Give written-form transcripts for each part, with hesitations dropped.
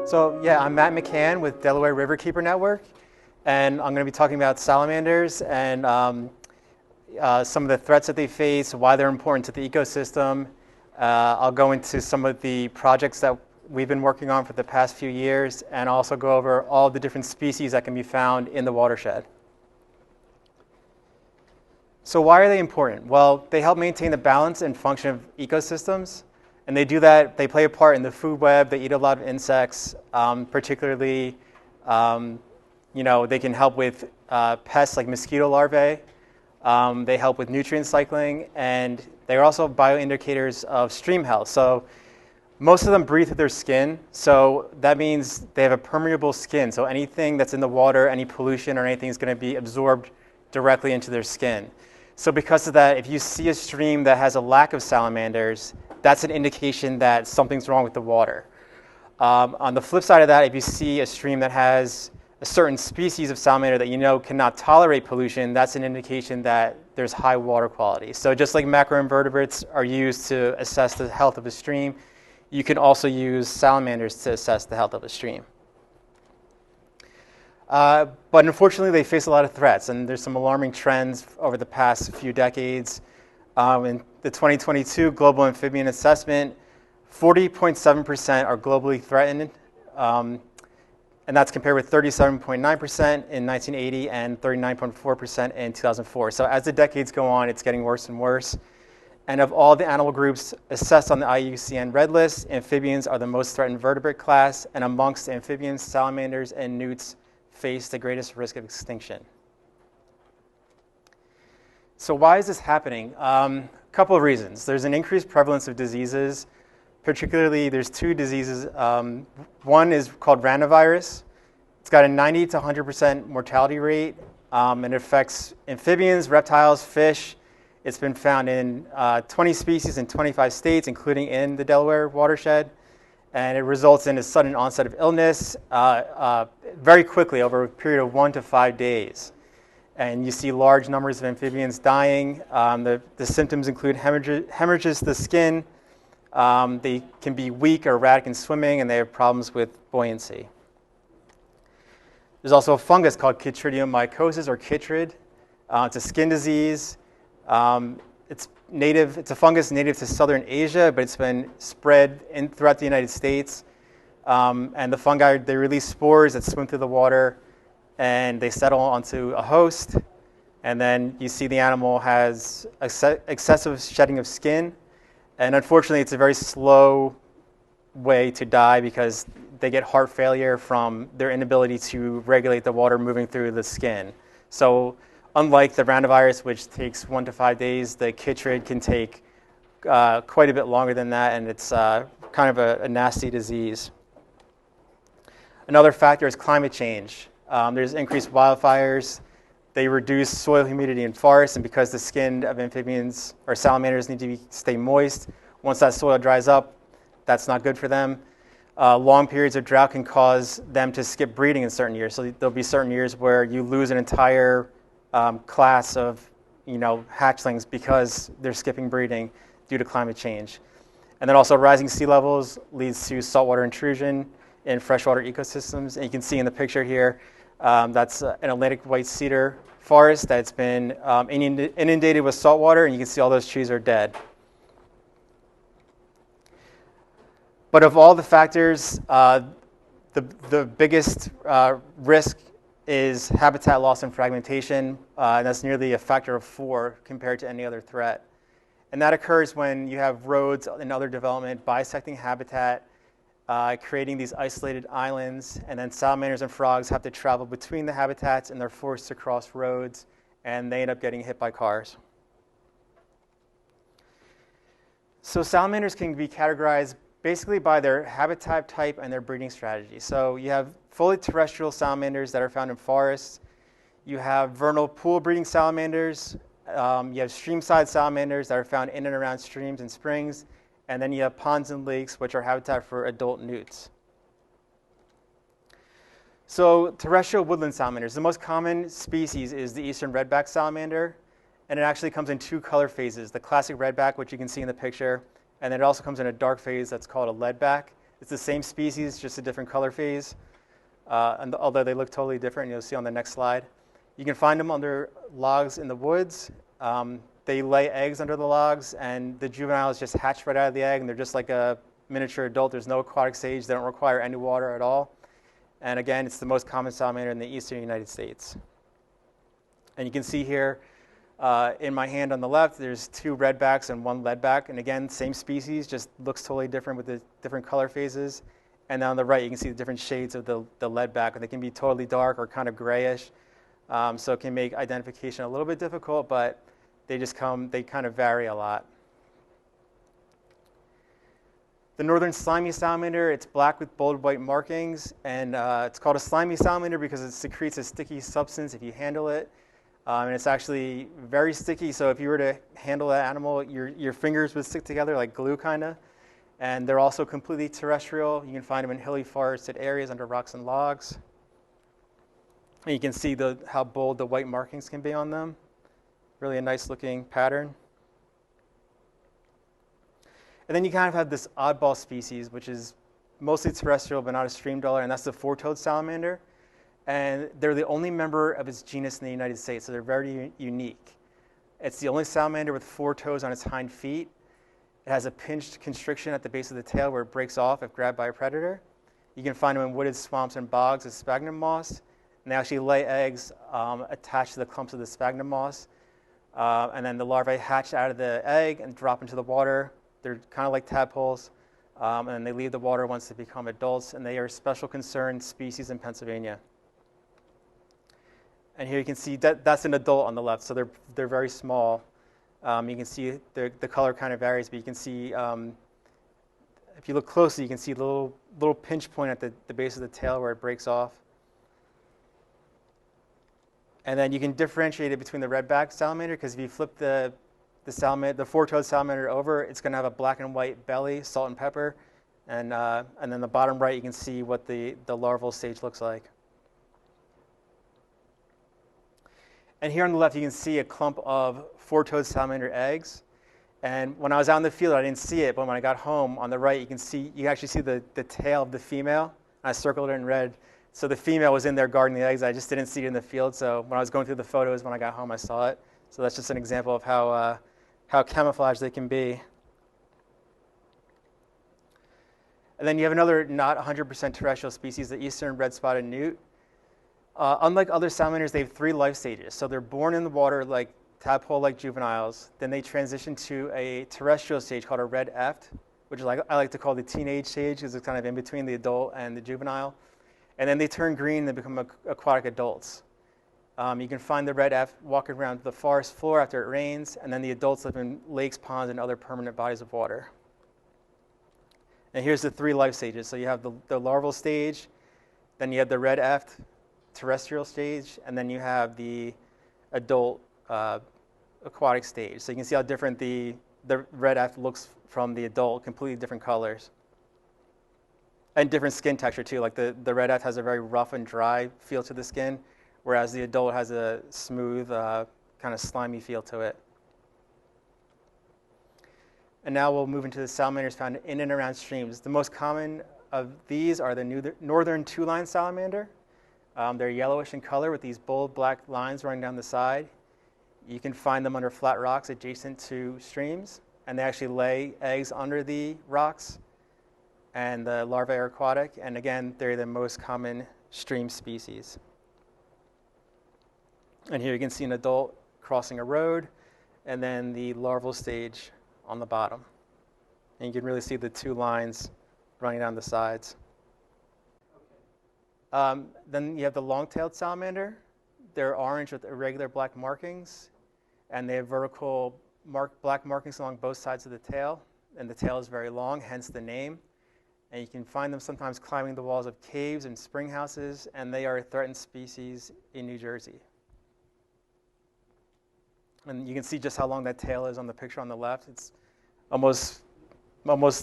So yeah, I'm Matt McCann with Delaware Riverkeeper Network, and I'm going to be talking about salamanders and some of the threats that they face, why they're important to the ecosystem. I'll go into some of the projects that we've been working on for the past few years, and also go over all the different species that can be found in the watershed. So why are they important? Well, they help maintain the balance and function of ecosystems. And they do that, they play a part in the food web, they eat a lot of insects, particularly, they can help with pests like mosquito larvae. They help with nutrient cycling, and they're also bioindicators of stream health. So most of them breathe through their skin, so that means they have a permeable skin. So anything that's in the water, any pollution or anything is going to be absorbed directly into their skin. So because of that, if you see a stream that has a lack of salamanders, that's an indication that something's wrong with the water. On the flip side of that, if you see a stream that has a certain species of salamander that you know cannot tolerate pollution, that's an indication that there's high water quality. So just like macroinvertebrates are used to assess the health of a stream, you can also use salamanders to assess the health of a stream. But unfortunately, they face a lot of threats, and there's some alarming trends over the past few decades. In the 2022 Global Amphibian Assessment, 40.7% are globally threatened, and that's compared with 37.9% in 1980 and 39.4% in 2004. So as the decades go on, it's getting worse and worse. And of all the animal groups assessed on the IUCN Red List, amphibians are the most threatened vertebrate class, and amongst amphibians, salamanders and newts face the greatest risk of extinction. So why is this happening? A couple of reasons. There's an increased prevalence of diseases. Particularly, there's two diseases. One is called ranavirus. It's got a 90 to 100% mortality rate, and it affects amphibians, reptiles, fish. It's been found in 20 species in 25 states, including in the Delaware watershed. And it results in a sudden onset of illness very quickly over a period of 1 to 5 days. And you see large numbers of amphibians dying. The symptoms include hemorrhages to the skin. They can be weak or erratic in swimming, and they have problems with buoyancy. There's also a fungus called chytridiomycosis, or chytrid. It's a skin disease. It's a fungus native to southern Asia, but it's been spread throughout the United States. And the fungi, they release spores that swim through the water, and they settle onto a host, and then you see the animal has excessive shedding of skin, and unfortunately it's a very slow way to die because they get heart failure from their inability to regulate the water moving through the skin. So unlike the ranavirus, which takes 1 to 5 days, the chytrid can take quite a bit longer than that, and it's kind of a nasty disease. Another factor is climate change. There's increased wildfires. They reduce soil humidity in forests, and because the skin of amphibians or salamanders need to stay moist, once that soil dries up, that's not good for them. Long periods of drought can cause them to skip breeding in certain years. So there'll be certain years where you lose an entire class of hatchlings because they're skipping breeding due to climate change. And then also rising sea levels leads to saltwater intrusion in freshwater ecosystems. And you can see in the picture here, that's an Atlantic white cedar forest that's been inundated with salt water, and you can see all those trees are dead. But of all the factors, the biggest risk is habitat loss and fragmentation, and that's nearly a factor of 4 compared to any other threat. And that occurs when you have roads and other development bisecting habitat, creating these isolated islands, and then salamanders and frogs have to travel between the habitats, and they're forced to cross roads, and they end up getting hit by cars. So salamanders can be categorized basically by their habitat type and their breeding strategy. So you have fully terrestrial salamanders that are found in forests. You have vernal pool breeding salamanders. You have streamside salamanders that are found in and around streams and springs. And then you have ponds and lakes, which are habitat for adult newts. So terrestrial woodland salamanders, the most common species is the eastern redback salamander, and it actually comes in 2 color phases, the classic redback, which you can see in the picture, and then it also comes in a dark phase that's called a leadback. It's the same species, just a different color phase. And although they look totally different, you'll see on the next slide. You can find them under logs in the woods. They lay eggs under the logs, and the juveniles just hatch right out of the egg, and they're just like a miniature adult. There's no aquatic stage. They don't require any water at all. And again, it's the most common salamander in the eastern United States. And you can see here in my hand on the left, there's 2 redbacks and 1 leadback. And again, same species, just looks totally different with the different color phases. And then on the right, you can see the different shades of the leadback. And they can be totally dark or kind of grayish. So it can make identification a little bit difficult, but they kind of vary a lot. The northern slimy salamander, it's black with bold white markings, and it's called a slimy salamander because it secretes a sticky substance if you handle it. And it's actually very sticky, so if you were to handle that animal, your fingers would stick together like glue, kind of. And they're also completely terrestrial. You can find them in hilly forested areas under rocks and logs. And you can see how bold the white markings can be on them. Really a nice looking pattern. And then you kind of have this oddball species, which is mostly terrestrial but not a stream dweller, and that's the four-toed salamander. And they're the only member of its genus in the United States, so they're very unique. It's the only salamander with 4 toes on its hind feet. It has a pinched constriction at the base of the tail where it breaks off if grabbed by a predator. You can find them in wooded swamps and bogs as sphagnum moss, and they actually lay eggs attached to the clumps of the sphagnum moss. And then the larvae hatch out of the egg and drop into the water. They're kind of like tadpoles, and then they leave the water once they become adults, and they are a special concern species in Pennsylvania. And here you can see that's an adult on the left, so they're very small. You can see the color kind of varies, but you can see, if you look closely, you can see the little pinch point at the base of the tail where it breaks off. And then you can differentiate it between the redback salamander, because if you flip the four-toed salamander over, it's going to have a black and white belly, salt and pepper, and then the bottom right, you can see what the larval stage looks like. And here on the left, you can see a clump of four-toed salamander eggs. And when I was out in the field, I didn't see it, but when I got home, on the right, you can actually see the tail of the female. I circled it in red. So the female was in there guarding the eggs. I just didn't see it in the field. So when I was going through the photos, when I got home, I saw it. So that's just an example of how camouflaged they can be. And then you have another not 100% terrestrial species, the eastern red-spotted newt. Unlike other salamanders, they have 3 life stages. So they're born in the water like tadpole-like juveniles. Then they transition to a terrestrial stage called a red eft, which is I like to call the teenage stage because it's kind of in between the adult and the juvenile. And then they turn green and become aquatic adults. You can find the red eft walking around the forest floor after it rains, and then the adults live in lakes, ponds, and other permanent bodies of water. And here's the 3 life stages. So you have the larval stage, then you have the red eft terrestrial stage, and then you have the adult aquatic stage. So you can see how different the red eft looks from the adult, completely different colors. And different skin texture too, like the red eft has a very rough and dry feel to the skin, whereas the adult has a smooth, kind of slimy feel to it. And now we'll move into the salamanders found in and around streams. The most common of these are the northern two-line salamander. They're yellowish in color with these bold black lines running down the side. You can find them under flat rocks adjacent to streams, and they actually lay eggs under the rocks, and the larvae are aquatic, and again, they're the most common stream species. And here you can see an adult crossing a road, and then the larval stage on the bottom. And you can really see the 2 lines running down the sides. Then you have the long-tailed salamander. They're orange with irregular black markings, and they have vertical black markings along both sides of the tail, and the tail is very long, hence the name. And you can find them sometimes climbing the walls of caves and spring houses, and they are a threatened species in New Jersey. And you can see just how long that tail is on the picture on the left. It's almost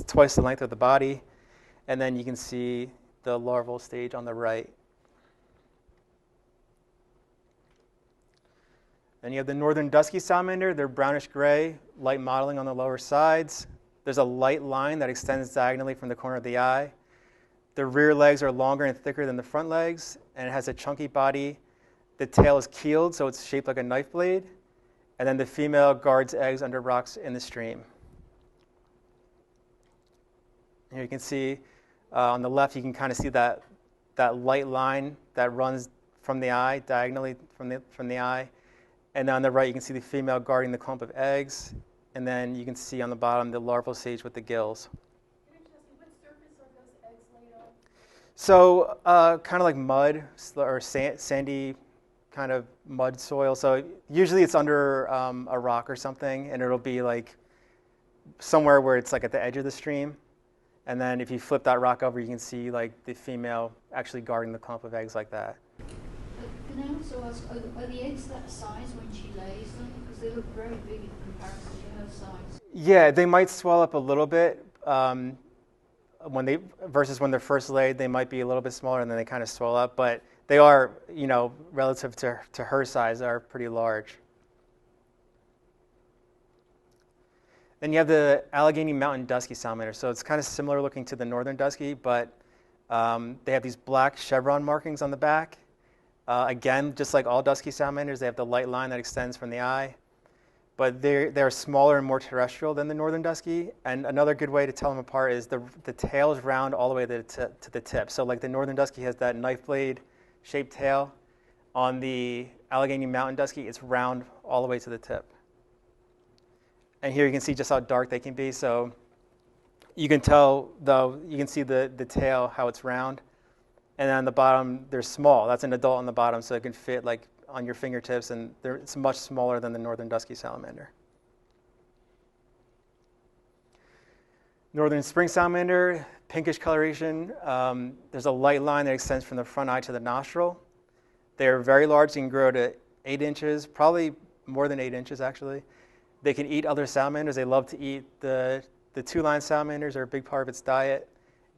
twice the length of the body. And then you can see the larval stage on the right. Then you have the northern dusky salamander. They're brownish gray, light mottling on the lower sides. There's a light line that extends diagonally from the corner of the eye. The rear legs are longer and thicker than the front legs, and it has a chunky body. The tail is keeled, so it's shaped like a knife blade. And then the female guards eggs under rocks in the stream. Here you can see on the left, you can kind of see that light line that runs from the eye, diagonally from the eye. And then on the right, you can see the female guarding the clump of eggs. And then you can see on the bottom the larval stage with the gills. What surface are those eggs laid on? So kind of like mud or sandy kind of mud soil. So usually it's under a rock or something, and it'll be like somewhere where it's like at the edge of the stream. And then if you flip that rock over, you can see like the female actually guarding the clump of eggs like that. Can I also ask, are the eggs that size when she lays them? Because they look very big in comparison to her size. Yeah, they might swell up a little bit. Versus when they're first laid, they might be a little bit smaller and then they kind of swell up. But they are, relative to her size, are pretty large. Then you have the Allegheny Mountain dusky salamander. So it's kind of similar looking to the northern dusky, but they have these black chevron markings on the back. Again, just like all dusky salamanders, they have the light line that extends from the eye. But they're smaller and more terrestrial than the northern dusky. And another good way to tell them apart is the tail is round all the way to the tip. So like the northern dusky has that knife blade shaped tail. On the Allegheny Mountain dusky, it's round all the way to the tip. And here you can see just how dark they can be. So you can tell, though, you can see the tail, how it's round. And then on the bottom, they're small. That's an adult on the bottom, so it can fit like on your fingertips, and it's much smaller than the northern dusky salamander. Northern spring salamander, pinkish coloration. There's a light line that extends from the front eye to the nostril. They're very large. They can grow to 8 inches, probably more than 8 inches, actually. They can eat other salamanders. They love to eat the two-line salamanders are a big part of its diet.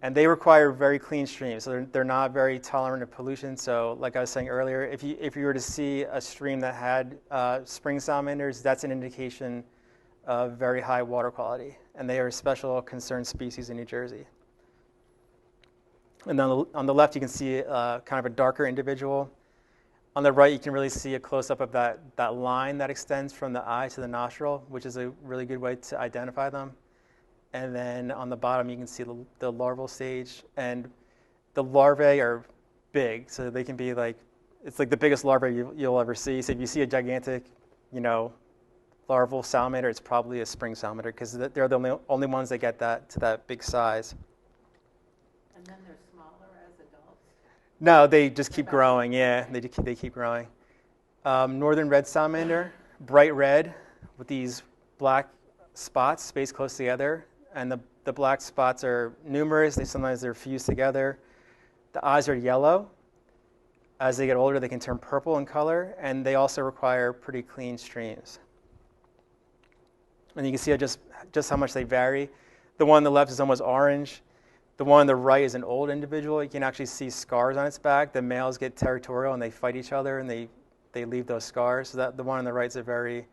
And they require very clean streams, so they're not very tolerant of pollution. So like I was saying earlier, if you were to see a stream that had spring salamanders, that's an indication of very high water quality. And they are a special concerned species in New Jersey. And then on the left, you can see kind of a darker individual. On the right, you can really see a close-up of that line that extends from the eye to the nostril, which is a really good way to identify them. And then on the bottom, you can see the larval stage. And the larvae are big, so they can be like, it's like the biggest larva you'll ever see. So if you see a gigantic, larval salamander, it's probably a spring salamander because they're the only ones that get to that big size. And then they're smaller as adults? No, they just keep growing. Yeah, they keep growing. Northern red salamander, bright red with these black spots spaced close together. And the black spots are numerous. Sometimes they're fused together. The eyes are yellow. As they get older, they can turn purple in color, and they also require pretty clean streams. And you can see just how much they vary. The one on the left is almost orange. The one on the right is an old individual. You can actually see scars on its back. The males get territorial, and they fight each other, and they leave those scars. So the one on the right is a very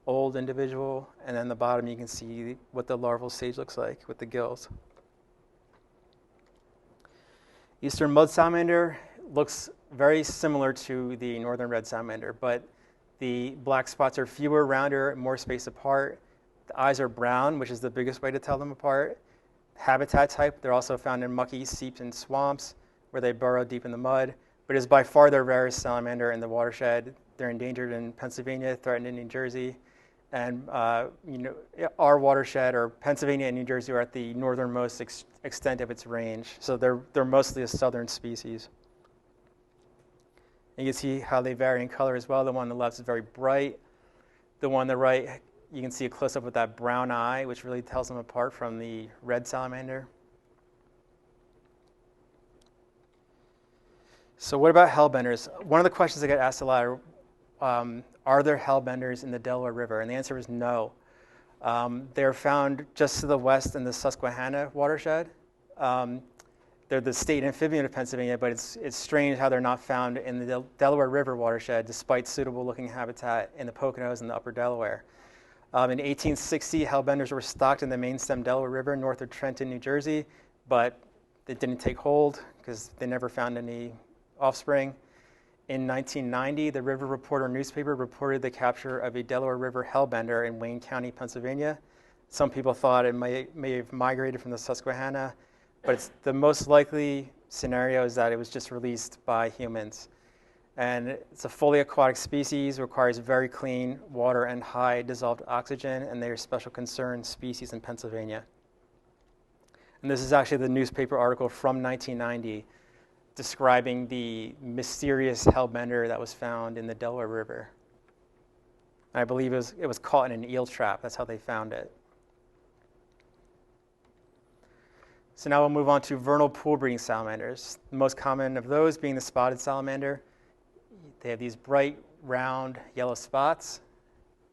old individual, and then the bottom you can see what the larval stage looks like with the gills. Eastern mud salamander looks very similar to the northern red salamander, but the black spots are fewer, rounder, more spaced apart. The eyes are brown, which is the biggest way to tell them apart. Habitat type, they're also found in mucky seeps and swamps where they burrow deep in the mud, but is by far their rarest salamander in the watershed. They're endangered in Pennsylvania, threatened in New Jersey. And our watershed, or Pennsylvania and New Jersey, are at the northernmost extent of its range. So they're mostly a southern species. And you can see how they vary in color as well. The one on the left is very bright. The one on the right, you can see a close-up with that brown eye, which really tells them apart from the red salamander. So what about hellbenders? One of the questions I get asked a lot are there hellbenders in the Delaware River? And the answer is no. They're found just to the west in the Susquehanna watershed. They're the state amphibian of Pennsylvania, but it's strange how they're not found in the Delaware River watershed, despite suitable-looking habitat in the Poconos and the upper Delaware. In 1860, hellbenders were stocked in the main stem Delaware River north of Trenton, New Jersey, but it didn't take hold because they never found any offspring. In 1990, the River Reporter newspaper reported the capture of a Delaware River hellbender in Wayne County, Pennsylvania. Some people thought it may have migrated from the Susquehanna, but the most likely scenario is that it was just released by humans. And it's a fully aquatic species, requires very clean water and high dissolved oxygen, and they are special concern species in Pennsylvania. And this is actually the newspaper article from 1990 describing the mysterious hellbender that was found in the Delaware River. And I believe it was caught in an eel trap. That's how they found it. So now we'll move on to vernal pool breeding salamanders. The most common of those being the spotted salamander. They have these bright, round, yellow spots.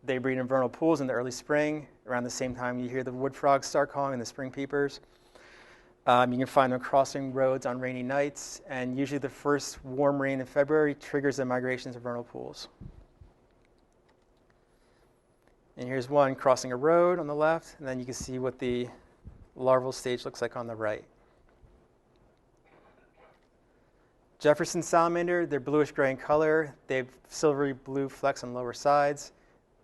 They breed in vernal pools in the early spring, around the same time you hear the wood frogs start calling and the spring peepers. You can find them crossing roads on rainy nights, and usually the first warm rain in February triggers the migration to vernal pools. And here's one crossing a road on the left, and then you can see what the larval stage looks like on the right. Jefferson salamander, they're bluish-gray in color. They have silvery blue flecks on lower sides.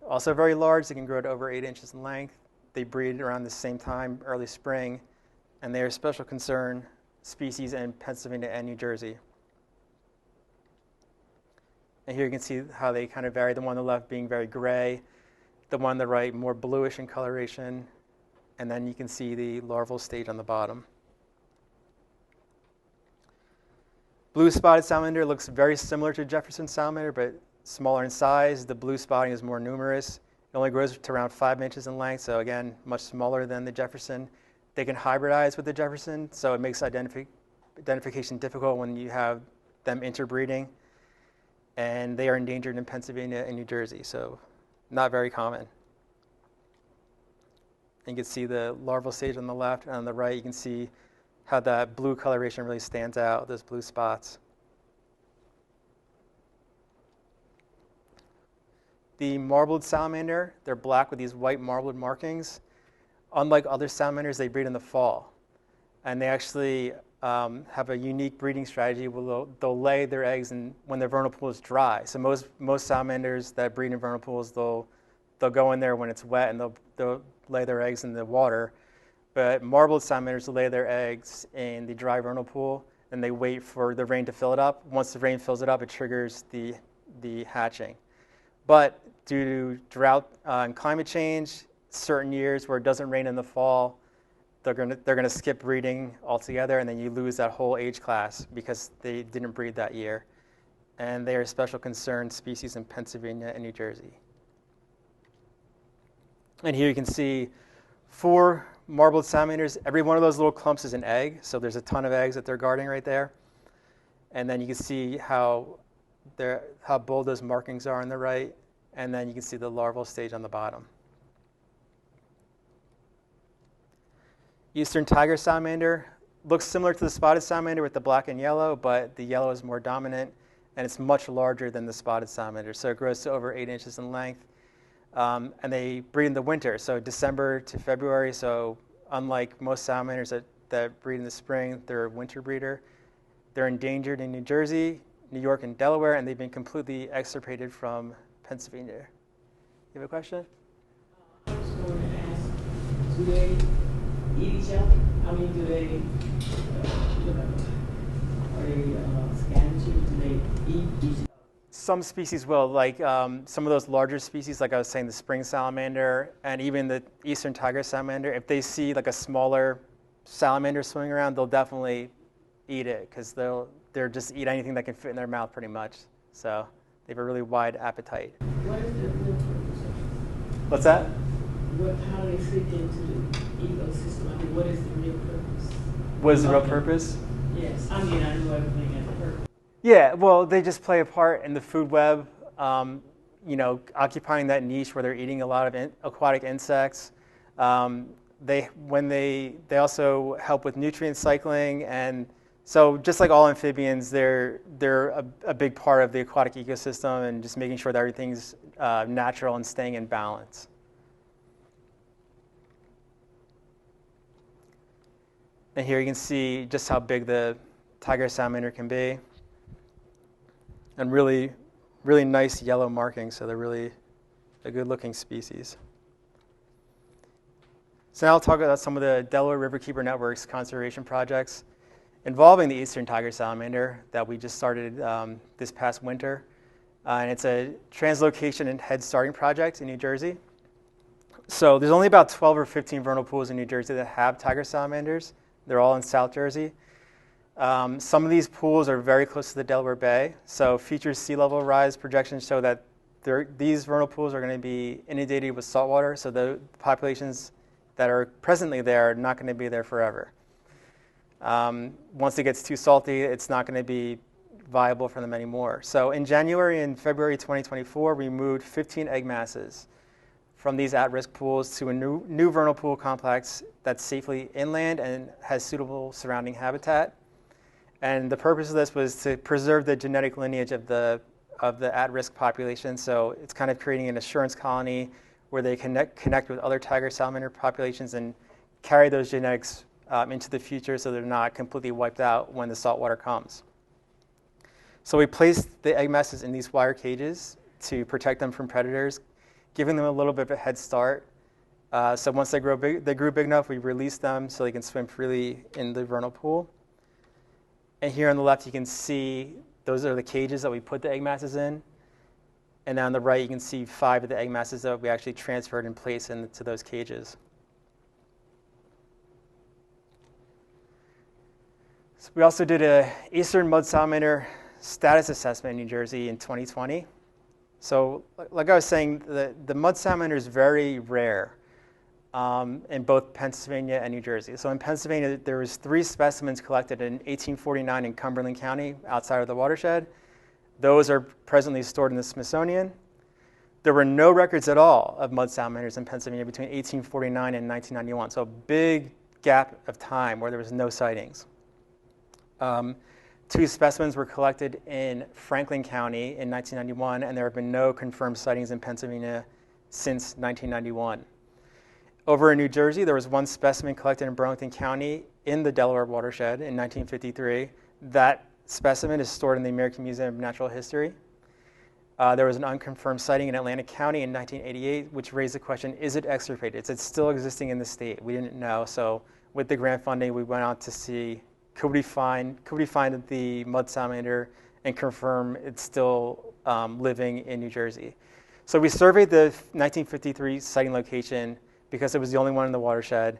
Also very large, they can grow to over 8 inches in length. They breed around the same time, early spring, and they are a special concern species in Pennsylvania and New Jersey. And here you can see how they kind of vary, the one on the left being very gray, the one on the right more bluish in coloration, and then you can see the larval stage on the bottom. Blue spotted salamander looks very similar to Jefferson salamander, but smaller in size. The blue spotting is more numerous. It only grows to around 5 inches in length, so again, much smaller than the Jefferson. They can hybridize with the Jefferson, so it makes identification difficult when you have them interbreeding. And they are endangered in Pennsylvania and New Jersey, so not very common. You can see the larval stage on the left, and on the right you can see how that blue coloration really stands out, those blue spots. The marbled salamander, they're black with these white marbled markings. Unlike other salamanders, they breed in the fall. And they actually have a unique breeding strategy where they'll lay their eggs when their vernal pool is dry. So most salamanders that breed in vernal pools, they'll go in there when it's wet and they'll lay their eggs in the water. But marbled salamanders lay their eggs in the dry vernal pool, and they wait for the rain to fill it up. Once the rain fills it up, it triggers the hatching. But due to drought and climate change, certain years where it doesn't rain in the fall, they're gonna skip breeding altogether, and then you lose that whole age class because they didn't breed that year. And they are a special concern species in Pennsylvania and New Jersey. And here you can see 4 marbled salamanders. Every one of those little clumps is an egg, so there's a ton of eggs that they're guarding right there. And then you can see how bold those markings are on the right, and then you can see the larval stage on the bottom. Eastern tiger salamander looks similar to the spotted salamander with the black and yellow, but the yellow is more dominant, and it's much larger than the spotted salamander, so it grows to over 8 inches in length. And they breed in the winter, so December to February. So unlike most salamanders that breed in the spring, they're a winter breeder. They're endangered in New Jersey, New York, and Delaware, and they've been completely extirpated from Pennsylvania. You have a question? I was going to ask, do they eat each other? I mean, do they, are they scavengers? Do they eat each other? Some species will, like some of those larger species, like I was saying, the spring salamander and even the eastern tiger salamander, if they see like a smaller salamander swimming around, they'll definitely eat it because they'll just eat anything that can fit in their mouth pretty much. So they have a really wide appetite. What is the real purpose of it? What's that? How do they fit into the ecosystem? I mean, what is the real purpose? What is the real purpose? Yes, I mean, I know everything has a purpose. Yeah, well, they just play a part in the food web, occupying that niche where they're eating a lot of aquatic insects. They also help with nutrient cycling, and so just like all amphibians, they're a big part of the aquatic ecosystem and just making sure that everything's natural and staying in balance. And here you can see just how big the tiger salamander can be. And really, really nice yellow markings, so they're really a good-looking species. So now I'll talk about some of the Delaware Riverkeeper Network's conservation projects involving the eastern tiger salamander that we just started this past winter. And it's a translocation and head starting project in New Jersey. So there's only about 12 or 15 vernal pools in New Jersey that have tiger salamanders. They're all in South Jersey. Some of these pools are very close to the Delaware Bay. So future sea level rise projections show that these vernal pools are going to be inundated with saltwater. So the populations that are presently there are not going to be there forever. Once it gets too salty, it's not going to be viable for them anymore. So in January and February 2024, we moved 15 egg masses from these at-risk pools to a new vernal pool complex that's safely inland and has suitable surrounding habitat. And the purpose of this was to preserve the genetic lineage of the at-risk population. So it's kind of creating an assurance colony where they connect with other tiger salamander populations and carry those genetics into the future so they're not completely wiped out when the saltwater comes. So we placed the egg masses in these wire cages to protect them from predators, giving them a little bit of a head start. So once they grew big enough, we released them so they can swim freely in the vernal pool. And here on the left, you can see those are the cages that we put the egg masses in. And on the right, you can see 5 of the egg masses that we actually transferred and placed into those cages. So we also did an eastern mud salamander status assessment in New Jersey in 2020. So like I was saying, the mud salamander is very rare in both Pennsylvania and New Jersey. So in Pennsylvania, there was 3 specimens collected in 1849 in Cumberland County outside of the watershed. Those are presently stored in the Smithsonian. There were no records at all of mud salamanders in Pennsylvania between 1849 and 1991. So a big gap of time where there was no sightings. 2 specimens were collected in Franklin County in 1991, and there have been no confirmed sightings in Pennsylvania since 1991. Over in New Jersey, there was 1 specimen collected in Burlington County in the Delaware Watershed in 1953. That specimen is stored in the American Museum of Natural History. There was an unconfirmed sighting in Atlantic County in 1988, which raised the question, is it extirpated? Is it still existing in the state? We didn't know. So with the grant funding, we went out to see, could we find the mud salamander and confirm it's still living in New Jersey? So we surveyed the 1953 sighting location because it was the only one in the watershed.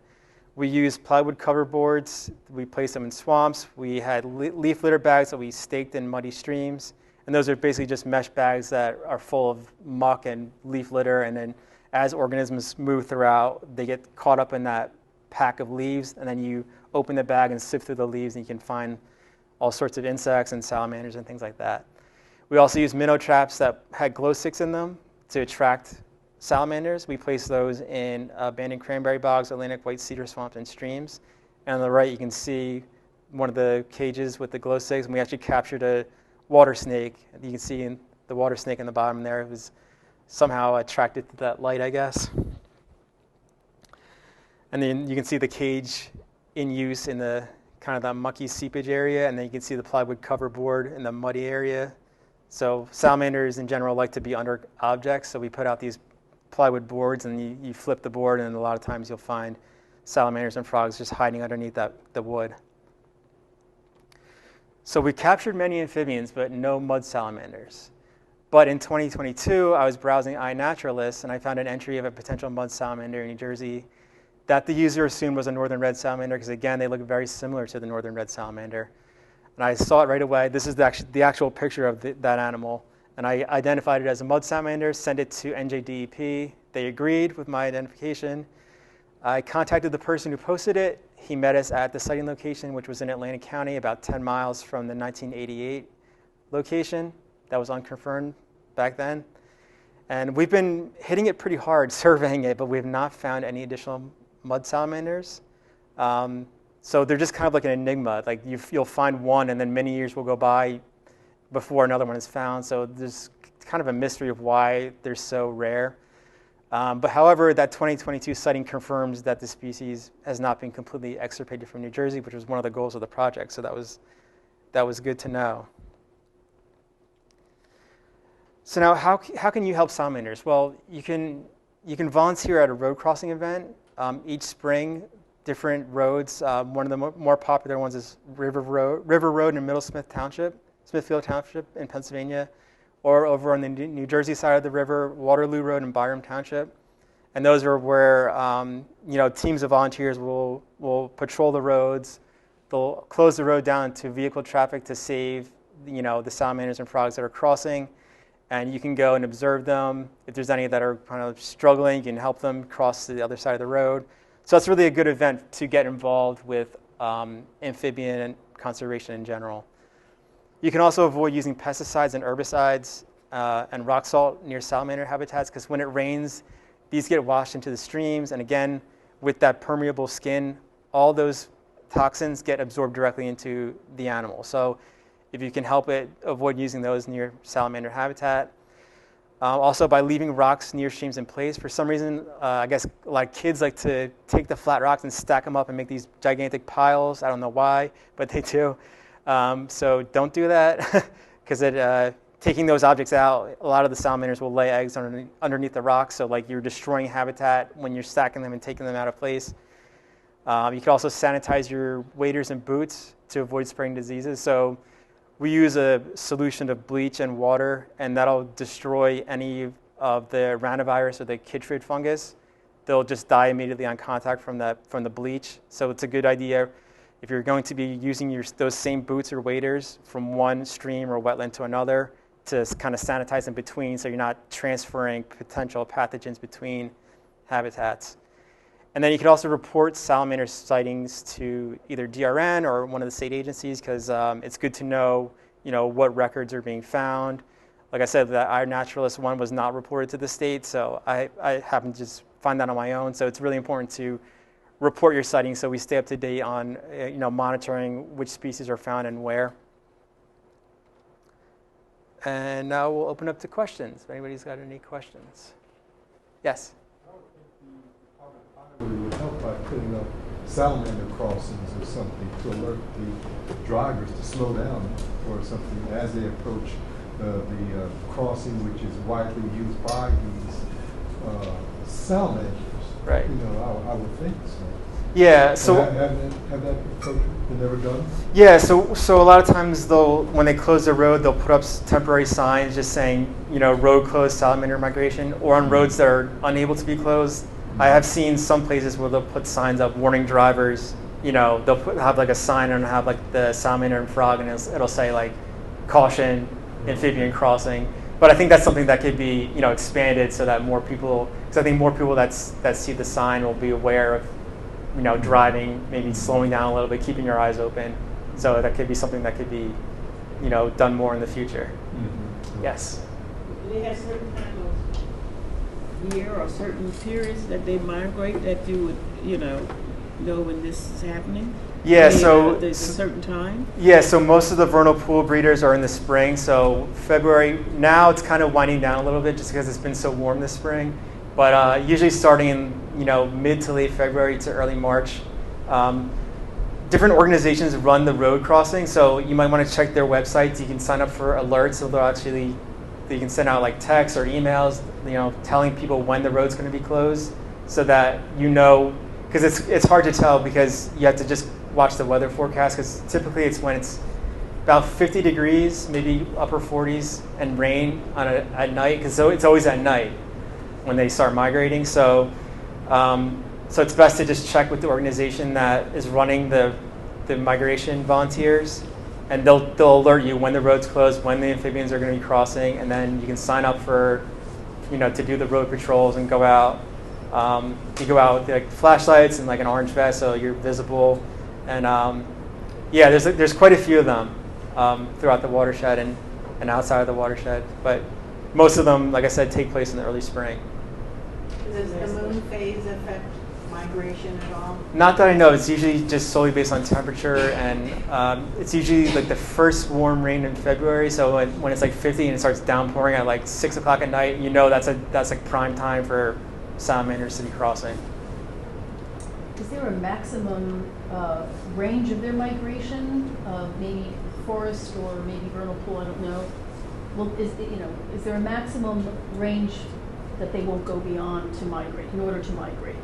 We used plywood cover boards. We placed them in swamps. We had leaf litter bags that we staked in muddy streams. And those are basically just mesh bags that are full of muck and leaf litter. And then as organisms move throughout, they get caught up in that pack of leaves. And then you open the bag and sift through the leaves, and you can find all sorts of insects and salamanders and things like that. We also used minnow traps that had glow sticks in them to attract salamanders. We placed those in abandoned cranberry bogs, Atlantic white cedar swamps, and streams. And on the right, you can see one of the cages with the glow sticks, and we actually captured a water snake. You can see in the water snake in the bottom there. It was somehow attracted to that light, I guess. And then you can see the cage in use in the kind of that mucky seepage area, and then you can see the plywood cover board in the muddy area. So salamanders in general like to be under objects, so we put out these plywood boards, and you flip the board, and a lot of times you'll find salamanders and frogs just hiding underneath the wood. So we captured many amphibians, but no mud salamanders. But in 2022, I was browsing iNaturalist, and I found an entry of a potential mud salamander in New Jersey that the user assumed was a northern red salamander, because again, they look very similar to the northern red salamander. And I saw it right away. This is the actual picture of that animal. And I identified it as a mud salamander, sent it to NJDEP. They agreed with my identification. I contacted the person who posted it. He met us at the sighting location, which was in Atlantic County, about 10 miles from the 1988 location. That was unconfirmed back then. And we've been hitting it pretty hard, surveying it, but we have not found any additional mud salamanders. So they're just kind of like an enigma. Like you'll find one, and then many years will go by before another one is found. So there's kind of a mystery of why they're so rare. But however, that 2022 sighting confirms that the species has not been completely extirpated from New Jersey, which was one of the goals of the project. So that was good to know. So now, how can you help salamanders? Well, you can volunteer at a road crossing event each spring. Different roads. One of the more popular ones is River Road in Middle Smithfield Township in Pennsylvania, or over on the New Jersey side of the river, Waterloo Road in Byram Township. And those are where teams of volunteers will patrol the roads. They'll close the road down to vehicle traffic to save the salamanders and frogs that are crossing. And you can go and observe them. If there's any that are kind of struggling, you can help them cross to the other side of the road. So it's really a good event to get involved with amphibian conservation in general. You can also avoid using pesticides and herbicides and rock salt near salamander habitats, because when it rains, these get washed into the streams. And again, with that permeable skin, all those toxins get absorbed directly into the animal. So if you can help it, avoid using those near salamander habitat. Also, by leaving rocks near streams in place. For some reason, I guess like kids like to take the flat rocks and stack them up and make these gigantic piles. I don't know why, but they do. So don't do that, because taking those objects out, a lot of the salamanders will lay eggs underneath the rocks. So like you're destroying habitat when you're stacking them and taking them out of place. You can also sanitize your waders and boots to avoid spreading diseases. So we use a solution of bleach and water, and that'll destroy any of the ranavirus or the chytrid fungus. They'll just die immediately on contact from the bleach. So it's a good idea if you're going to be using those same boots or waders from one stream or wetland to another to kind of sanitize in between, so you're not transferring potential pathogens between habitats. And then you can also report salamander sightings to either DRN or one of the state agencies, because it's good to know, what records are being found. Like I said, the Our Naturalist one was not reported to the state, so I happened to just find that on my own. So it's really important to report your sightings so we stay up to date on monitoring which species are found and where. And now we'll open up to questions. If anybody's got any questions. Yes? We would help by putting up salamander crossings or something to alert the drivers to slow down or something as they approach the crossing, which is widely used by these salamanders. Right. I would think so. Yeah. So have that approach been ever done? Yeah. So a lot of times when they close the road, they'll put up temporary signs just saying road closed, salamander migration, or on roads that are unable to be closed. I have seen some places where they'll put signs up warning drivers. They'll have like a sign and have like the salamander and frog, and it'll say like caution, amphibian crossing. But I think that's something that could be expanded so that more people, because I think more people that see the sign will be aware of driving, maybe slowing down a little bit, keeping your eyes open. So that could be something that could be done more in the future. Mm-hmm. Yes. Do they have certain kind of year or certain periods that they migrate that you would know when this is happening? Yeah, so there's a certain time. Yeah, so most of the vernal pool breeders are in the spring. So February, now it's kind of winding down a little bit just because it's been so warm this spring. But usually starting in mid to late February to early March. Different organizations run the road crossing, so you might want to check their websites. You can sign up for alerts, so you can send out like texts or emails, telling people when the road's going to be closed, so that because it's hard to tell because you have to just watch the weather forecast, because typically it's when it's about 50 degrees, maybe upper 40s, and rain at night, because it's always at night when they start migrating. So it's best to just check with the organization that is running the migration volunteers, and they'll alert you when the road's closed, when the amphibians are going to be crossing, and then you can sign up for, to do the road patrols and go out. You go out with like flashlights and like an orange vest, so you're visible. And there's quite a few of them throughout the watershed and outside of the watershed. But most of them, like I said, take place in the early spring. Does the moon phase affect migration at all? Not that I know. It's usually just solely based on temperature, and it's usually like the first warm rain in February. So when it's like 50 and it starts downpouring at like 6 o'clock at night, that's like prime time for salamander city crossing. Is there a maximum range of their migration? Maybe forest or maybe vernal pool? I don't know. Well, is there a maximum range that they won't go beyond to migrate in order to migrate?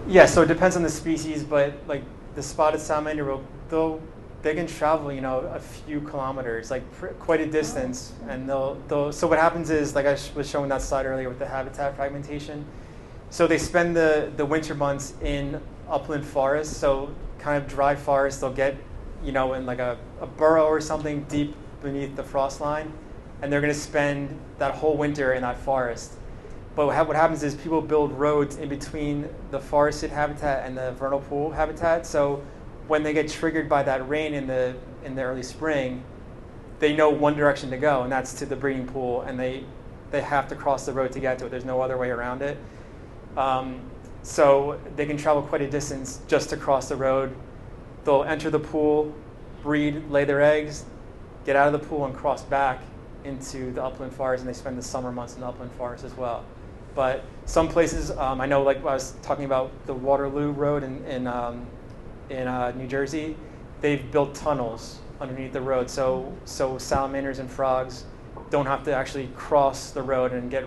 Yeah, so it depends on the species, but like the spotted salamander, they can travel, a few kilometers, like quite a distance, and they'll. So what happens is, like I was showing that slide earlier with the habitat fragmentation. So they spend the winter months in upland forests, so kind of dry forest. They'll get, in like a burrow or something deep beneath the frost line, and they're going to spend that whole winter in that forest. But what happens is people build roads in between the forested habitat and the vernal pool habitat. So when they get triggered by that rain in the early spring, they know one direction to go, and that's to the breeding pool, and they have to cross the road to get to it. There's no other way around it. So they can travel quite a distance just to cross the road. They'll enter the pool, breed, lay their eggs, get out of the pool, and cross back into the upland forest, and they spend the summer months in the upland forest as well. But some places, I know, like I was talking about the Waterloo Road in New Jersey, they've built tunnels underneath the road, so salamanders and frogs don't have to actually cross the road and get,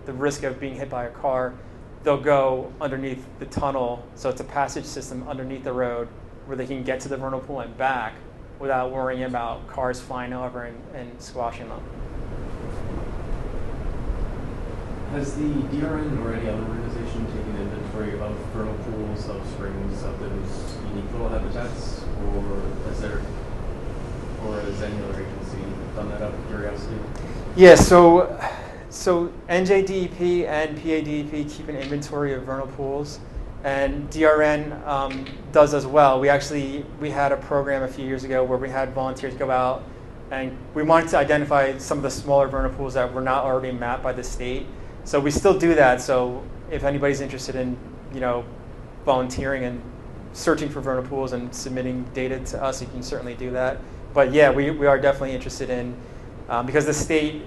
the risk of being hit by a car. They'll go underneath the tunnel, so it's a passage system underneath the road where they can get to the vernal pool and back without worrying about cars flying over and squashing them. Has the DRN or any other organization taken inventory of vernal pools, of springs, of those unique little habitats, or has any other agency done that out of curiosity? Yeah, so NJDEP and PADEP keep an inventory of vernal pools, and DRN does as well. We had a program a few years ago where we had volunteers go out, and we wanted to identify some of the smaller vernal pools that were not already mapped by the state. So we still do that. So if anybody's interested in, volunteering and searching for vernal pools and submitting data to us, you can certainly do that. But yeah, we are definitely interested in, because the state,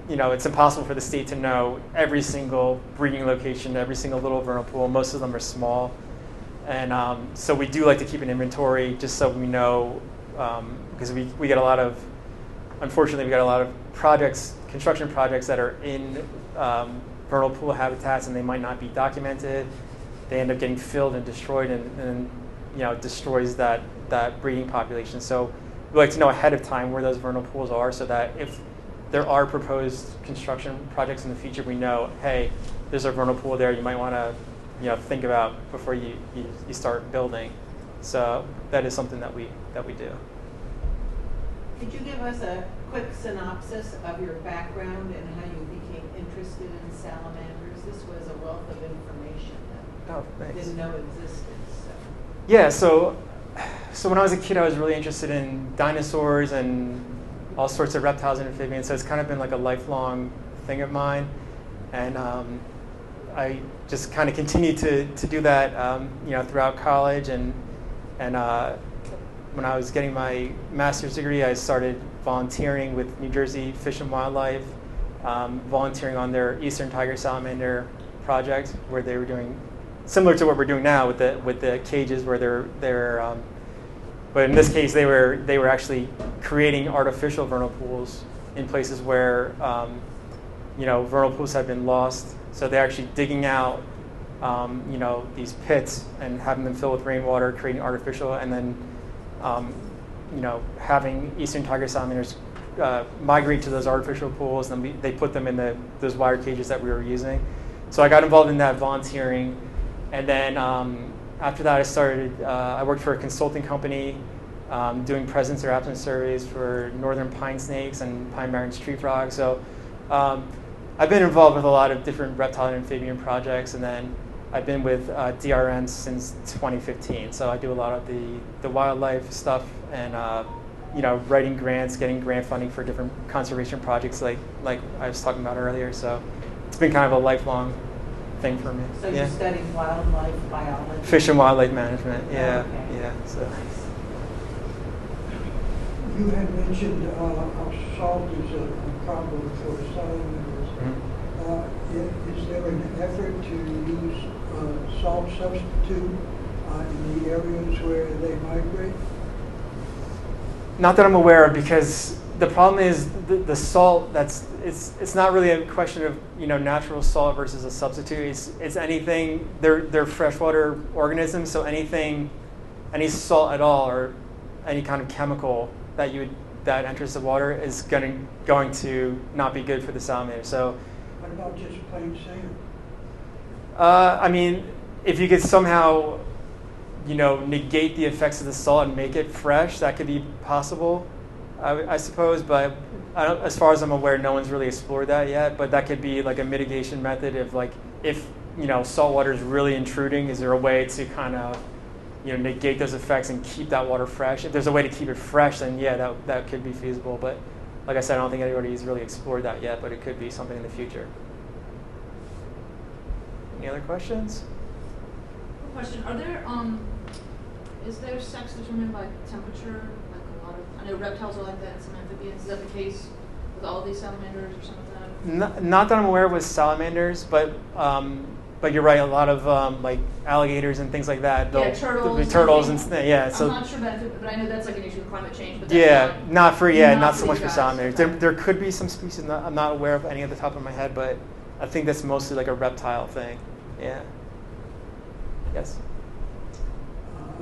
it's impossible for the state to know every single breeding location, every single little vernal pool. Most of them are small. And so we do like to keep an inventory just so we know, because we get a lot of, unfortunately, we got a lot of construction projects that are in vernal pool habitats, and they might not be documented. They end up getting filled and destroyed, and destroys that breeding population. So we like to know ahead of time where those vernal pools are, so that if there are proposed construction projects in the future, we know, hey, there's a vernal pool there. You might want to, think about before you start building. So that is something that we do. Could you give us a quick synopsis of your background and how you became interested in salamanders? This was a wealth of information that I didn't know existed. So. Yeah, so when I was a kid, I was really interested in dinosaurs and all sorts of reptiles and amphibians. So it's kind of been like a lifelong thing of mine, and I just kind of continued to do that, throughout college, and when I was getting my master's degree, I started volunteering with New Jersey Fish and Wildlife, volunteering on their Eastern Tiger Salamander project, where they were doing similar to what we're doing now with the cages, where they're but in this case they were actually creating artificial vernal pools in places where vernal pools had been lost. So they're actually digging out these pits and having them filled with rainwater, creating artificial, and then having Eastern Tiger Salamanders migrate to those artificial pools, and then they put them in those wire cages that we were using. So I got involved in that volunteering, and then after that I worked for a consulting company doing presence or absence surveys for northern pine snakes and pine barrens tree frogs. So I've been involved with a lot of different reptile and amphibian projects, and then I've been with DRN since 2015. So I do a lot of the wildlife stuff, and writing grants, getting grant funding for different conservation projects like I was talking about earlier. So it's been kind of a lifelong thing for me. So you studied wildlife biology? Fish and wildlife management, yeah. Oh, okay. Yeah. So. You had mentioned how salt is a problem for salamanders. Is there an effort to use salt substitute in the areas where they migrate? Not that I'm aware of, because the problem is the salt. It's not really a question of natural salt versus a substitute. It's anything. They're freshwater organisms, so any salt at all or any kind of chemical that enters the water is going to not be good for the salamander. So. What about just plain sand? I mean, if you could somehow, negate the effects of the salt and make it fresh, that could be possible, I suppose. But as far as I'm aware, no one's really explored that yet. But that could be like a mitigation method of like, if salt water is really intruding, is there a way to kind of negate those effects and keep that water fresh? If there's a way to keep it fresh, then yeah, that could be feasible. But like I said, I don't think anybody's really explored that yet, but it could be something in the future. Any other questions? Question: Are there is there sex determined by temperature? Like a lot of, I know reptiles are like that, some amphibians. Is that the case with all these salamanders or something like that? Not that I'm aware of with salamanders, but you're right. A lot of like alligators and things like that. Turtles. And yeah. I'm not sure about it, but I know that's like an issue with climate change. But that's not so much for guys. salamanders. There could be some species. I'm not aware of any at the top of my head, but I think that's mostly like a reptile thing. Yeah. Yes.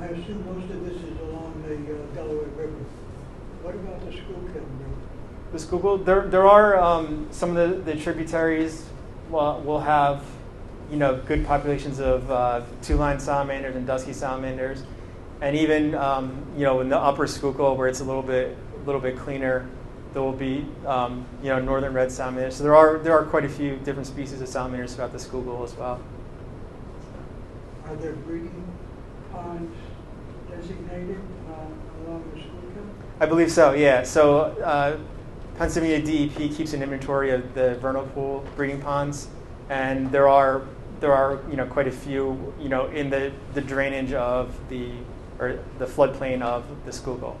I assume most of this is along the Delaware River. What about the Schuylkill River? The Schuylkill, there are some of the tributaries will have good populations of two-line salamanders and dusky salamanders, and even in the upper Schuylkill where it's a little bit cleaner, there will be northern red salamanders. So there are quite a few different species of salamanders throughout the Schuylkill as well. Are there breeding ponds designated along the Schuylkill? I believe so. Yeah. So Pennsylvania DEP keeps an inventory of the vernal pool breeding ponds, and there are quite a few in the drainage of the floodplain of the Schuylkill.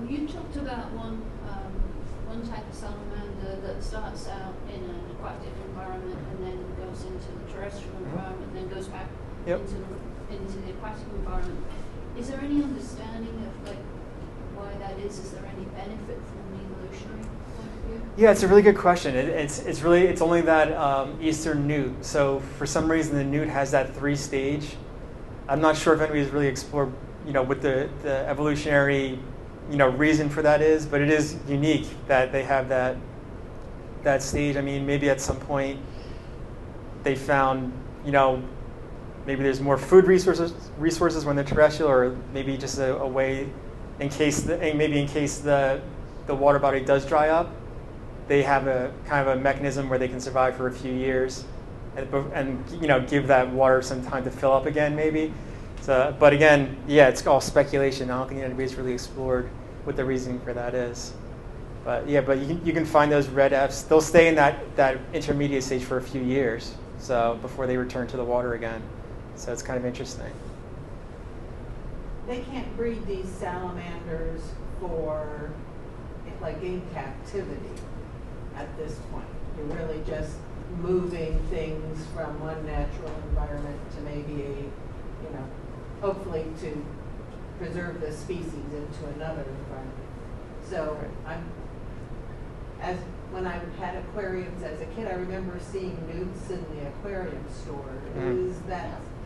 You talked about one type of salamander that starts out in an aquatic environment and then goes into the terrestrial environment and then goes back into the aquatic environment. Is there any understanding of like why that is? Is there any benefit from the evolutionary point of view? Yeah, it's a really good question. It's only that eastern newt. So for some reason the newt has that 3-stage. I'm not sure if anybody's really explored what the evolutionary reason for that is, but it is unique that they have that stage. I mean, maybe at some point they found maybe there's more food resources when they're terrestrial, or maybe just a way in case the water body does dry up, they have a kind of a mechanism where they can survive for a few years and give that water some time to fill up again maybe. So, but again, yeah, it's all speculation. I don't think anybody's really explored what the reasoning for that is. But yeah, but you can find those red Fs. They'll stay in that intermediate stage for a few years, so before they return to the water again. So it's kind of interesting. They can't breed these salamanders for like in captivity at this point. You're really just moving things from one natural environment to maybe hopefully to preserve the species into another environment. So when I had aquariums as a kid, I remember seeing newts in the aquarium store.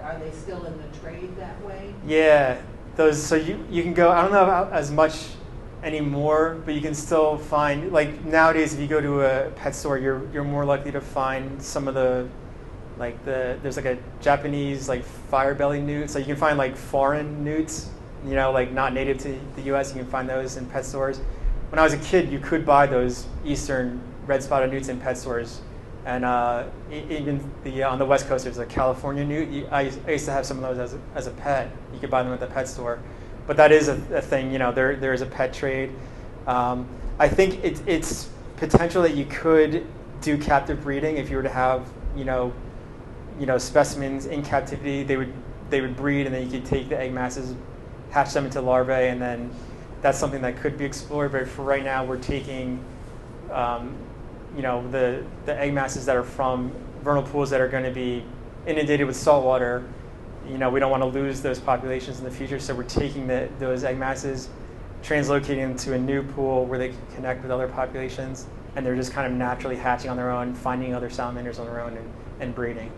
Are they still in the trade that way? Yeah, those. So you can go. I don't know about as much anymore, but you can still find, like nowadays, if you go to a pet store, you're more likely to find some of the there's like a Japanese like fire belly newt. So you can find like foreign newts, like not native to the U.S. You can find those in pet stores. When I was a kid, you could buy those eastern red-spotted newts in pet stores, and even on the West Coast, there's a California newt. I used to have some of those as a pet. You could buy them at the pet store, but that is a thing. There is a pet trade. I think it's potential that you could do captive breeding if you were to have specimens in captivity. They would breed, and then you could take the egg masses, hatch them into larvae, and then that's something that could be explored. But for right now, we're taking the egg masses that are from vernal pools that are going to be inundated with salt water, we don't want to lose those populations in the future. So we're taking those egg masses, translocating them to a new pool where they can connect with other populations, and they're just kind of naturally hatching on their own, finding other salamanders on their own and breeding.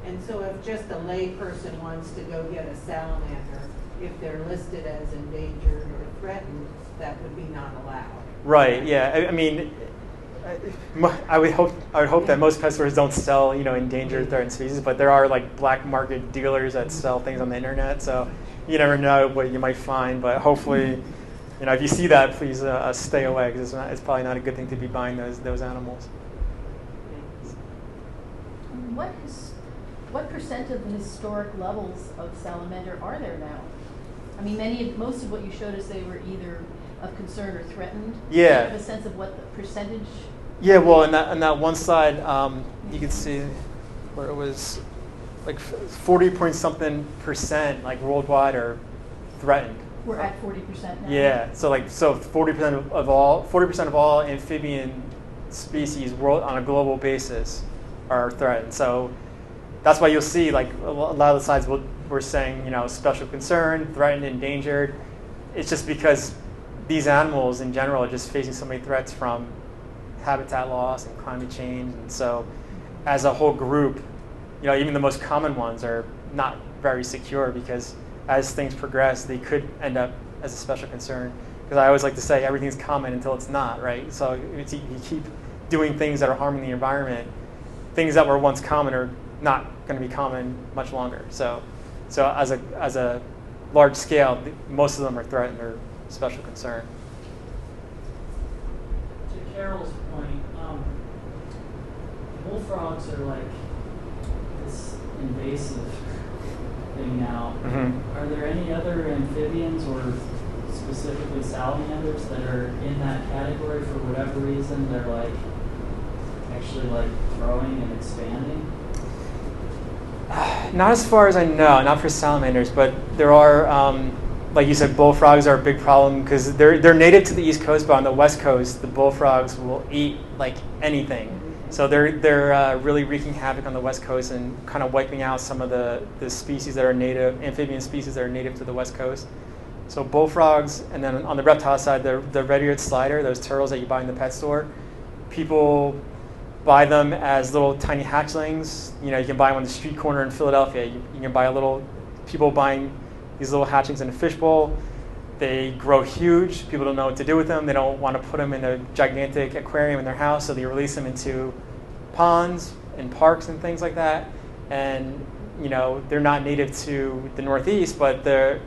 And so if just a lay person wants to go get a salamander, if they're listed as endangered or threatened, that would be not allowed. Right. Yeah. I mean, I would hope that most pet stores don't sell endangered, threatened species, but there are like black market dealers that sell things on the internet. So you never know what you might find. But hopefully, if you see that, please stay away, because it's probably not a good thing to be buying those animals. What percent of the historic levels of salamander are there now? I mean, most of what you showed us, they were either of concern or threatened. Yeah. Do you have a sense of what the percentage? Yeah, well, on that one slide, you can see where it was like 40-point-something% like worldwide are threatened. We're at 40% now. Yeah, so 40% of all amphibian species on a global basis are threatened. So that's why you'll see like a lot of the slides we're saying special concern, threatened, endangered. It's just because these animals in general are just facing so many threats from habitat loss and climate change, and so as a whole group, even the most common ones are not very secure, because as things progress, they could end up as a special concern. Because I always like to say everything's common until it's not, right? So you keep doing things that are harming the environment, things that were once common are not going to be common much longer. So as a large scale, most of them are threatened or special concern. To Carol's point, bullfrogs are like this invasive thing now. Mm-hmm. Are there any other amphibians or specifically salamanders that are in that category for whatever reason? They're like actually like growing and expanding? Not as far as I know, not for salamanders, but there are, like you said, bullfrogs are a big problem because they're native to the East Coast, but on the West Coast, the bullfrogs will eat like anything. So they're really wreaking havoc on the West Coast and kind of wiping out some of the species that are native, amphibian species that are native to the West Coast. So bullfrogs, and then on the reptile side, the red-eared slider, those turtles that you buy in the pet store, people buy them as little tiny hatchlings. You can buy them on the street corner in Philadelphia. You can buy people buying these little hatchlings in a fishbowl. They grow huge. People don't know what to do with them. They don't want to put them in a gigantic aquarium in their house, so they release them into ponds and parks and things like that. And they're not native to the Northeast, but they're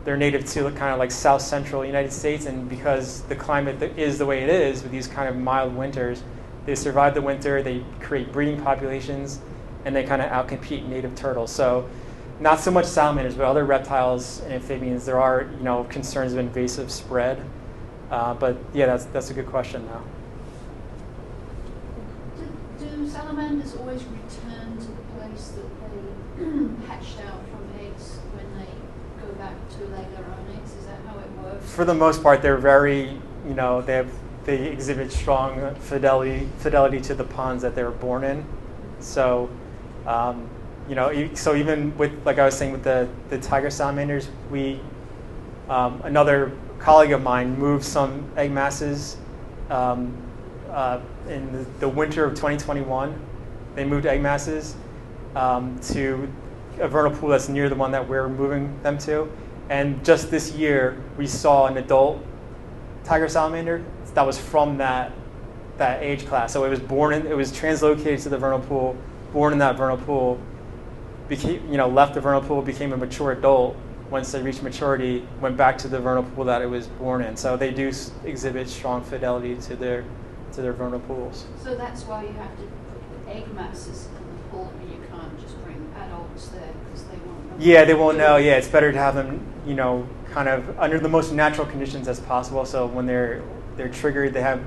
native to kind of like South Central United States. And because the climate is the way it is with these kind of mild winters, they survive the winter. They create breeding populations, and they kind of outcompete native turtles. So not so much salamanders, but other reptiles and amphibians, there are concerns of invasive spread. But yeah, that's a good question though. Do salamanders always return to the place that they hatched out from eggs when they go back to lay their own eggs? Is that how it works? For the most part, they're very, they exhibit strong fidelity to the ponds that they were born in. So. So even with, like I was saying, with the tiger salamanders, another colleague of mine moved some egg masses in the winter of 2021. They moved egg masses to a vernal pool that's near the one that we're moving them to. And just this year, we saw an adult tiger salamander that was from that age class. So it was it was translocated to the vernal pool, born in that vernal pool, left the vernal pool, became a mature adult. Once they reached maturity, went back to the vernal pool that it was born in. So they do exhibit strong fidelity to their vernal pools. So that's why you have to put the egg masses in the pool, and you can't just bring adults there because they won't know. Yeah, they won't know. Yeah, it's better to have them, kind of under the most natural conditions as possible. So when they're triggered, they have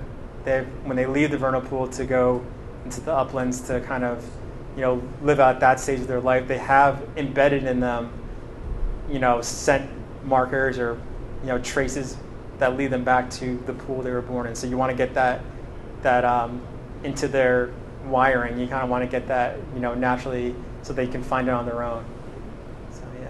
when they leave the vernal pool to go into the uplands to kind of live out that stage of their life, they have embedded in them, scent markers or, traces that lead them back to the pool they were born in. So you want to get that into their wiring. You kind of want to get that, naturally, so they can find it on their own. So yeah.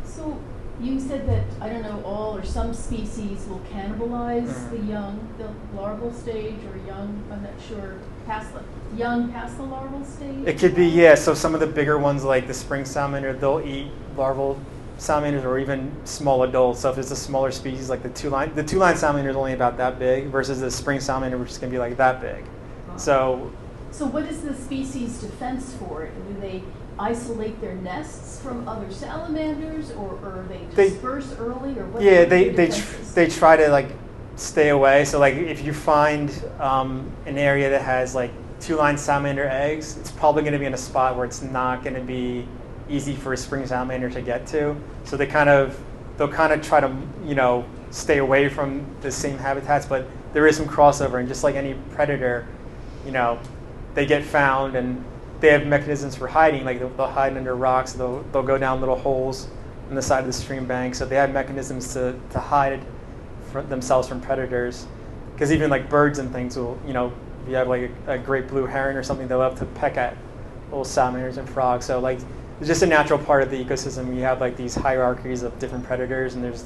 So you said that, I don't know, all or some species will cannibalize the young, the larval stage, or young, I'm not sure, past the larval stage? It could be, yeah. So some of the bigger ones, like the spring salamander, they'll eat larval salamanders or even small adults. So if it's a smaller species, like the two-line salamander is only about that big versus the spring salamander, which is going to be like that big. So what is the species defense for it? Do they isolate their nests from other salamanders, or they disperse early, or what? Yeah, they try to like stay away. So like if you find an area that has like two-line salamander eggs, it's probably going to be in a spot where it's not going to be easy for a spring salamander to get to. So they'll kind of try to stay away from the same habitats, but there is some crossover, and just like any predator, they get found and they have mechanisms for hiding. Like they'll hide under rocks, they'll go down little holes on the side of the stream bank. So they have mechanisms to hide themselves from predators. Because even like birds and things will, if you have like a great blue heron or something, they'll love to peck at little salamanders and frogs. So like it's just a natural part of the ecosystem. You have like these hierarchies of different predators, and there's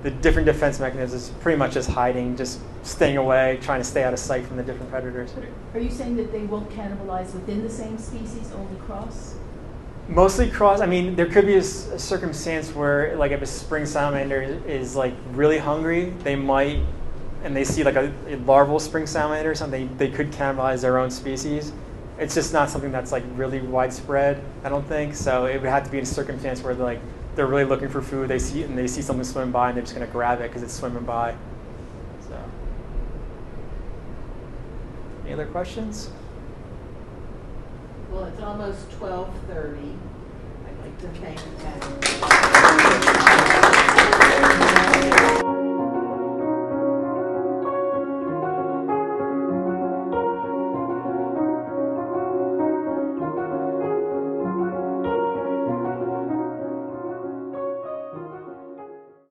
the different defense mechanisms, pretty much just hiding, just staying away, trying to stay out of sight from the different predators. Are you saying that they won't cannibalize within the same species, only cross? Mostly cross. I mean, there could be a circumstance where, like, if a spring salamander is like really hungry, they might, and they see like a larval spring salamander or something, they could cannibalize their own species. It's just not something that's like really widespread, I don't think. So it would have to be in a circumstance where they're really looking for food. They see something swimming by, and they're just going to grab it because it's swimming by. So, any other questions? Well, it's almost 12:30. I'd like to thank